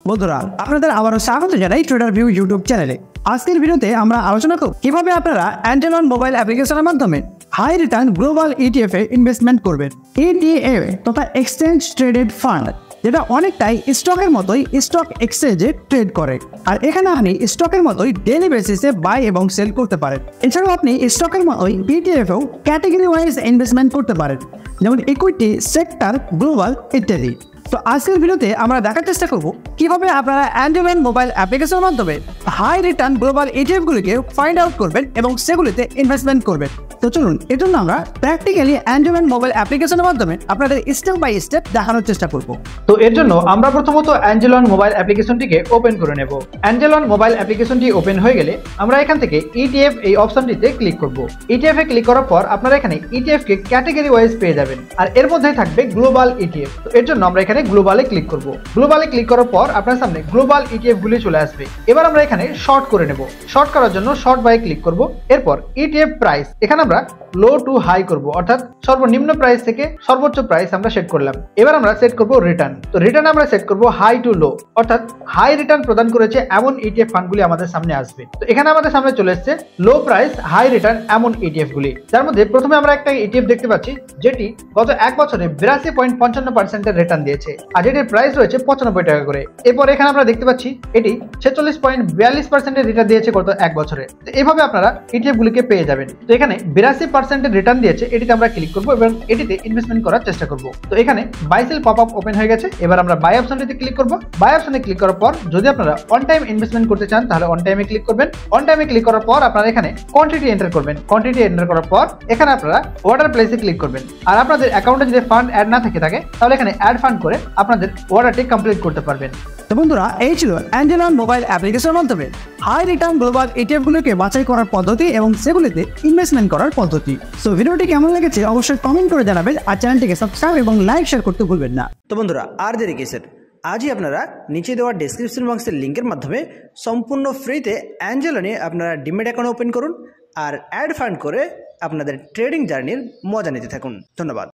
বন্ধুরা আপনাদের আবারও স্বাগত জানাই ট্রেডার ভিউ ইউটিউব চ্যানেলে। আজকের ভিডিওতে আমরা আলোচনা করব কিভাবে আপনারা অ্যান্ড্রয়েড মোবাইল অ্যাপ্লিকেশনের মাধ্যমে হাই রিটার্ন গ্লোবাল ইটিএফ এ ইনভেস্টমেন্ট করবেন। ইটিএফ তথা এক্সচেঞ্জ ট্রেডেড ফান্ড, যেটা অনেকটাই স্টকের মতোই স্টক এক্সচেঞ্জে ট্রেড করে। আর এখানে আপনি স্টকের মতোই ডেইলি বেসিসে বাই এবং সেল করতে পারেন। এছাড়াও আপনি স্টকের মতোই ইটিএফেও ক্যাটাগরি ওয়াইজ ইনভেস্টমেন্ট করতে পারেন, যেমন ইকুইটি, সেক্টর, গ্লোবাল ইত্যাদি। তো আজকের ভিডিওতে আমরা দেখার চেষ্টা করব কিভাবে আপনারা অ্যান্ড্রয়েড মোবাইল অ্যাপ্লিকেশনের মাধ্যমে হাই রিটার্ন গ্লোবাল ইটিএফগুলিকে ফাইন্ড আউট করবেন এবং সেগুলিতে ইনভেস্টমেন্ট করবেন। তো চলুন, এর জন্য আমরা প্র্যাকটিক্যালি অ্যান্ড্রয়েড মোবাইল অ্যাপ্লিকেশনের মাধ্যমে আপনাদের স্টেপ বাই স্টেপ দেখানোর চেষ্টা করব। তো এর জন্য আমরা প্রথমত অ্যাঞ্জেলন মোবাইল অ্যাপ্লিকেশনটিকে ওপেন করে নেব। অ্যাঞ্জেলন মোবাইল অ্যাপ্লিকেশনটি ওপেন হয়ে গেলে আমরা এখান থেকে ইটিএফ এই অপশনটিতে ক্লিক করব। ইটিএফ এ ক্লিক করার পর আপনারা এখানে ইটিএফ কে ক্যাটাগরি ওয়াইজ পেয়ে যাবেন, আর এর মধ্যে থাকবে গ্লোবাল ইটিএফ। তো এর জন্য আমরা এখানে গ্লোবালে ক্লিক করব। গ্লোবালে ক্লিক করার পর আপনার সামনে গ্লোবাল ইটিএফ গুলি চলে আসবে। এবার আমরা এখানে শর্ট করে নেব। শর্ট করার জন্য শর্ট বাই ক্লিক করব। এরপর ইটিএফ প্রাইস এখানে আমরা লো টু হাই করব, অর্থাৎ সর্বনিম্ন প্রাইস থেকে সর্বোচ্চ প্রাইস আমরা সেট করলাম। এবার আমরা সেট করব রিটার্ন। তো রিটার্ন আমরা সেট করব হাই টু লো, অর্থাৎ হাই রিটার্ন প্রদান করেছে এমন ইটিএফ ফান্ডগুলি আমাদের সামনে আসবে। তো এখানে আমাদের সামনে চলে এসেছে লো প্রাইস হাই রিটার্ন এমন ইটিএফ গুলি, যার মধ্যে প্রথমে আমরা একটা ইটিএফ দেখতে পাচ্ছি যেটি গত এক বছরে 82.55% রিটার্ন দিয়েছে, আর যেটির প্রাইস রয়েছে 95 টাকা করে। এরপর এখানে আমরা দেখতে পাচ্ছি এটি 46.42% রিটার্ন দিয়েছে গত এক বছরে। তো এইভাবে আপনারা ইটিএফ গুলিকে পেয়ে যাবেন। তো এখানে 82% রিটার্ন দিয়েছে, এটিতে আমরা ক্লিক করব এবং এটিতে ইনভেস্টমেন্ট করার চেষ্টা করব। তো এখানে buy sell pop up open হয়ে গেছে। এবার আমরা বাই অপশনটিতে ক্লিক করব। বাই অপশনে ক্লিক করার পর যদি আপনারা অন টাইম ইনভেস্টমেন্ট করতে চান তাহলে অন টাইমে ক্লিক করবেন। অন টাইমে ক্লিক করার পর আপনারা এখানে কোয়ান্টিটি এন্টার করবেন। কোয়ান্টিটি এন্টার করার পর এখানে আপনারা অর্ডার প্লেসে ক্লিক করবেন। আর আপনাদের অ্যাকাউন্টে যদি ফান্ড অ্যাড না থাকে তাহলে এখানে অ্যাড ফান্ড করে আপনাদের অর্ডারটি কমপ্লিট করতে পারবেন। তো বন্ধুরা, এই ছিল অ্যান্ড্রয়েড মোবাইল অ্যাপ্লিকেশনের মাধ্যমে হাই রিটার্ন গ্লোবাল ইটিএফগুলোকে বাছাই করার পদ্ধতি এবং সেগুলিতে ইনভেস্টমেন্ট করার পদ্ধতি। সো ভিডিওটি কেমন লেগেছে অবশ্যই কমেন্ট করে জানাবেন, আর চ্যানেলটিকে সাবস্ক্রাইব এবং লাইক শেয়ার করতে ভুলবেন না। তো বন্ধুরা, আর দেরি কিসের, আজই আপনারা নিচে দেওয়া ডেসক্রিপশন বক্সের লিঙ্কের মাধ্যমে সম্পূর্ণ ফ্রিতে অ্যাঞ্জেলনে আপনারা ডিমেট অ্যাকাউন্ট ওপেন করুন আর অ্যাড ফান্ড করে আপনাদের ট্রেডিং জার্নির মজা নিতে থাকুন। ধন্যবাদ।